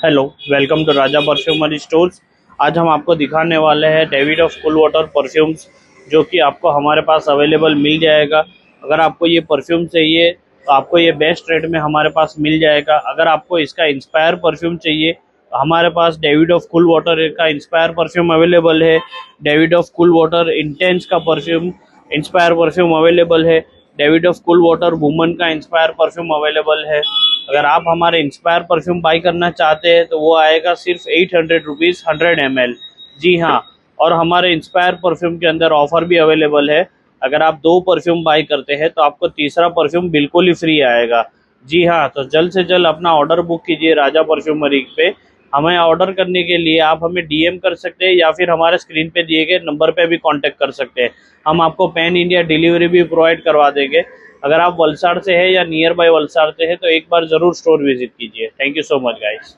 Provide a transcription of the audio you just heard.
Hello, welcome to Raja perfumery stores. आज हम आपको दिखाने वाले हैं Davidoff Cool Water perfumes, जो कि आपको हमारे पास अवेलेबल मिल जाएगा। अगर आपको ये परफ्यूम चाहिए तो आपको ये बेस्ट रेट में हमारे पास मिल जाएगा। अगर आपको इसका इंस्पायर परफ्यूम चाहिए तो हमारे पास डेविड ऑफ कूल वाटर का इंस्पायर परफ्यूम अवेलेबल है। David of Cool water intense का परफ्यूम इंस्पायर परफ्यूम अवेलेबल है। David of Cool water woman का इंस्पायर परफ्यूम अवेलेबल है। अगर आप हमारे इंस्पायर परफ्यूम बाई करना चाहते हैं तो वो आएगा सिर्फ 800 रुपीज़ 100 ml। जी हाँ, और हमारे इंस्पायर परफ्यूम के अंदर ऑफर भी अवेलेबल है। अगर आप 2 परफ्यूम बाई करते हैं तो आपको तीसरा परफ्यूम बिल्कुल ही फ्री आएगा। जी हाँ, तो जल्द से जल्द अपना ऑर्डर बुक कीजिए राजा परफ्यूमरी पे। हमें ऑर्डर करने के लिए आप हमें डीएम कर सकते हैं या फिर हमारे स्क्रीन पे दिए गए नंबर पे भी कांटेक्ट कर सकते हैं। हम आपको पैन इंडिया डिलीवरी भी प्रोवाइड करवा देंगे। अगर आप वलसाड़ से है या नियर बाय वलसाड़ से है तो एक बार ज़रूर स्टोर विजिट कीजिए। Thank you so much guys.